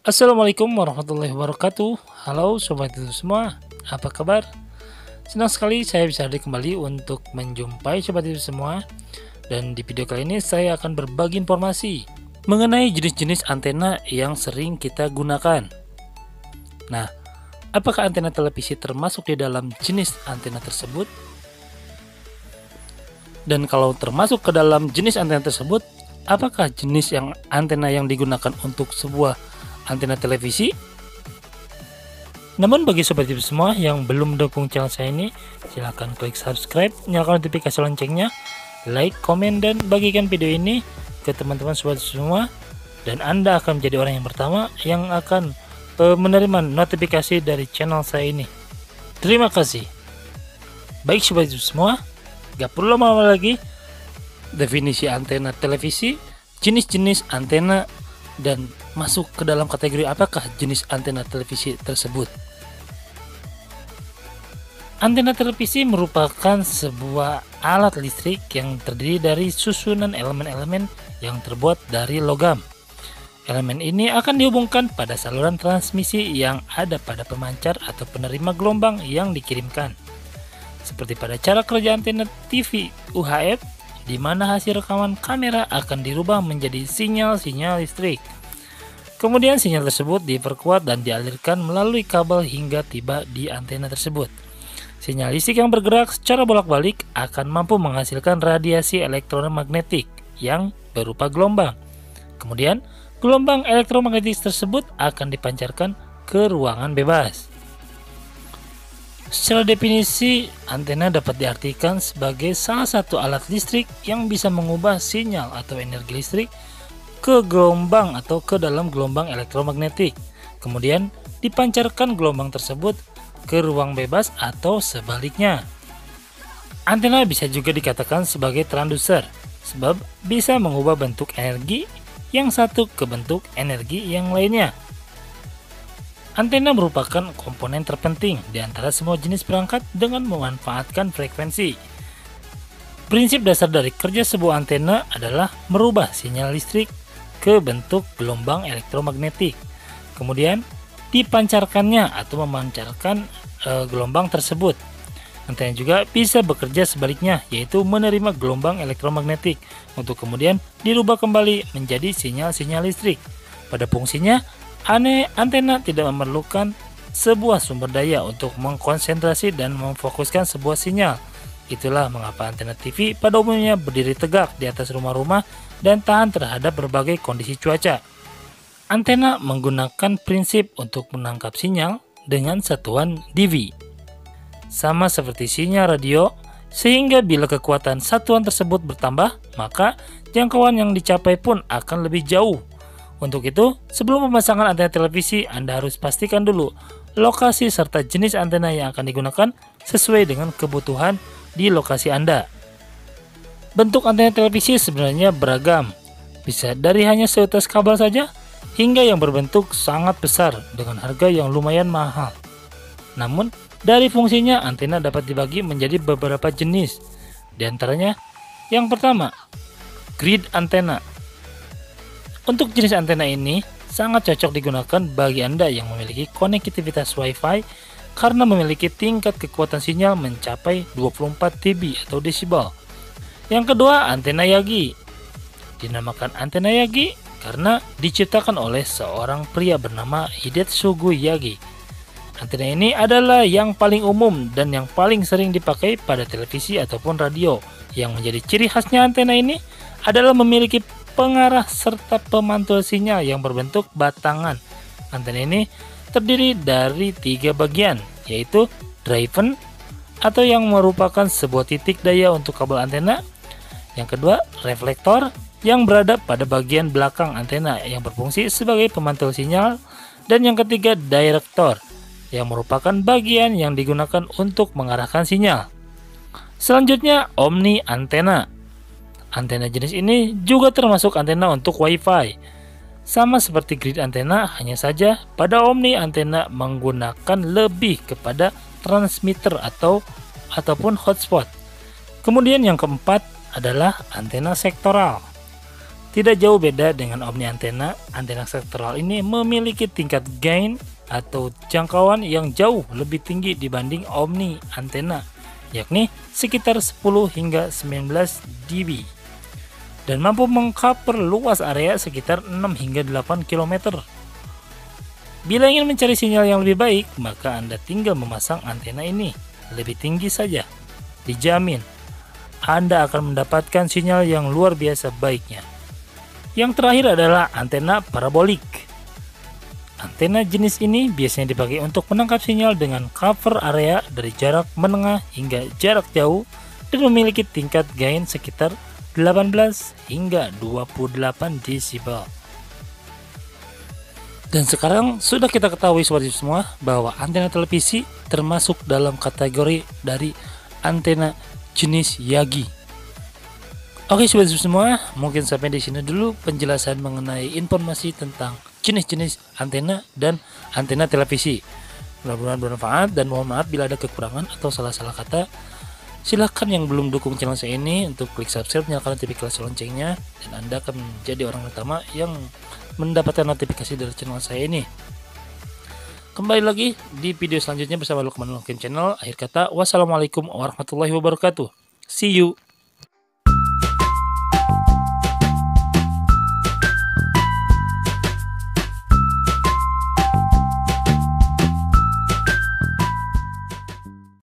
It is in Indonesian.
Assalamualaikum warahmatullahi wabarakatuh. Halo sobat itu semua, apa kabar? Senang sekali saya bisa hadir kembali untuk menjumpai sobat itu semua. Dan di video kali ini saya akan berbagi informasi mengenai jenis-jenis antena yang sering kita gunakan. Nah, apakah antena televisi termasuk di dalam jenis antena tersebut? Dan kalau termasuk ke dalam jenis antena tersebut, apakah jenis antena yang digunakan untuk sebuah antena televisi? Namun bagi sobat TV semua yang belum mendukung channel saya ini, silahkan klik subscribe, nyalakan notifikasi loncengnya, like, komen, dan bagikan video ini ke teman-teman sobat semua, dan Anda akan menjadi orang yang pertama yang akan menerima notifikasi dari channel saya ini. Terima kasih. Baik sobat TV semua, gak perlu lama-lama lagi. Definisi antena televisi, jenis-jenis antena, dan masuk ke dalam kategori apakah jenis antena televisi tersebut. Antena televisi merupakan sebuah alat listrik yang terdiri dari susunan elemen-elemen yang terbuat dari logam. Elemen ini akan dihubungkan pada saluran transmisi yang ada pada pemancar atau penerima gelombang yang dikirimkan. Seperti pada cara kerja antena TV UHF, di mana hasil rekaman kamera akan dirubah menjadi sinyal-sinyal listrik. Kemudian sinyal tersebut diperkuat dan dialirkan melalui kabel hingga tiba di antena tersebut. Sinyal listrik yang bergerak secara bolak-balik akan mampu menghasilkan radiasi elektromagnetik yang berupa gelombang. Kemudian, gelombang elektromagnetik tersebut akan dipancarkan ke ruangan bebas. Secara definisi, antena dapat diartikan sebagai salah satu alat listrik yang bisa mengubah sinyal atau energi listrik ke gelombang atau ke dalam gelombang elektromagnetik. Kemudian dipancarkan gelombang tersebut ke ruang bebas atau sebaliknya. Antena bisa juga dikatakan sebagai transducer, sebab bisa mengubah bentuk energi yang satu ke bentuk energi yang lainnya. Antena merupakan komponen terpenting di antara semua jenis perangkat dengan memanfaatkan frekuensi. Prinsip dasar dari kerja sebuah antena adalah merubah sinyal listrik ke bentuk gelombang elektromagnetik. Kemudian dipancarkannya atau memancarkan gelombang tersebut. Antena juga bisa bekerja sebaliknya, yaitu menerima gelombang elektromagnetik untuk kemudian dirubah kembali menjadi sinyal-sinyal listrik. Pada fungsinya, antena tidak memerlukan sebuah sumber daya untuk mengkonsentrasi dan memfokuskan sebuah sinyal. Itulah mengapa antena TV pada umumnya berdiri tegak di atas rumah-rumah dan tahan terhadap berbagai kondisi cuaca. Antena menggunakan prinsip untuk menangkap sinyal dengan satuan dB, sama seperti sinyal radio, sehingga bila kekuatan satuan tersebut bertambah, maka jangkauan yang dicapai pun akan lebih jauh. Untuk itu, sebelum pemasangan antena televisi, Anda harus pastikan dulu lokasi serta jenis antena yang akan digunakan sesuai dengan kebutuhan di lokasi Anda. Bentuk antena televisi sebenarnya beragam, bisa dari hanya seutas kabel saja, hingga yang berbentuk sangat besar dengan harga yang lumayan mahal. Namun, dari fungsinya antena dapat dibagi menjadi beberapa jenis. Di antaranya, yang pertama, grid antena. Untuk jenis antena ini sangat cocok digunakan bagi Anda yang memiliki konektivitas Wi-Fi karena memiliki tingkat kekuatan sinyal mencapai 24 dB atau desibel. Yang kedua, antena Yagi. Dinamakan antena Yagi karena diciptakan oleh seorang pria bernama Hidetsugu Yagi. Antena ini adalah yang paling umum dan yang paling sering dipakai pada televisi ataupun radio. Yang menjadi ciri khasnya antena ini adalah memiliki pengarah serta pemantul sinyal yang berbentuk batangan. Antena ini terdiri dari 3 bagian, yaitu driven atau yang merupakan sebuah titik daya untuk kabel antena. Yang kedua, reflektor yang berada pada bagian belakang antena yang berfungsi sebagai pemantul sinyal. Dan yang ketiga, director yang merupakan bagian yang digunakan untuk mengarahkan sinyal. Selanjutnya, omni antena. Antena jenis ini juga termasuk antena untuk Wi-Fi. Sama seperti grid antena, hanya saja pada omni antena menggunakan lebih kepada transmitter ataupun hotspot. Kemudian yang keempat adalah antena sektoral. Tidak jauh beda dengan Omni antena, antena sektoral ini memiliki tingkat gain atau jangkauan yang jauh lebih tinggi dibanding Omni antena, yakni sekitar 10 hingga 19 dB, dan mampu mengcover luas area sekitar 6 hingga 8 km. Bila ingin mencari sinyal yang lebih baik, maka Anda tinggal memasang antena ini lebih tinggi saja. Dijamin, Anda akan mendapatkan sinyal yang luar biasa baiknya. Yang terakhir adalah antena parabolik. Antena jenis ini biasanya dipakai untuk menangkap sinyal dengan cover area dari jarak menengah hingga jarak jauh dan memiliki tingkat gain sekitar 18 hingga 28 desibel. Dan sekarang sudah kita ketahui sobat semua bahwa antena televisi termasuk dalam kategori dari antena jenis Yagi. Oke sobat semua, mungkin sampai di sini dulu penjelasan mengenai informasi tentang jenis-jenis antena dan antena televisi. Mudah-mudahan bermanfaat dan mohon maaf bila ada kekurangan atau salah-salah kata. Silahkan yang belum dukung channel saya ini untuk klik subscribe, nyalakan notifikasi loncengnya, dan Anda akan menjadi orang pertama yang mendapatkan notifikasi dari channel saya ini. Kembali lagi di video selanjutnya bersama Lukman Hakim Channel. Akhir kata, wassalamualaikum warahmatullahi wabarakatuh. See you.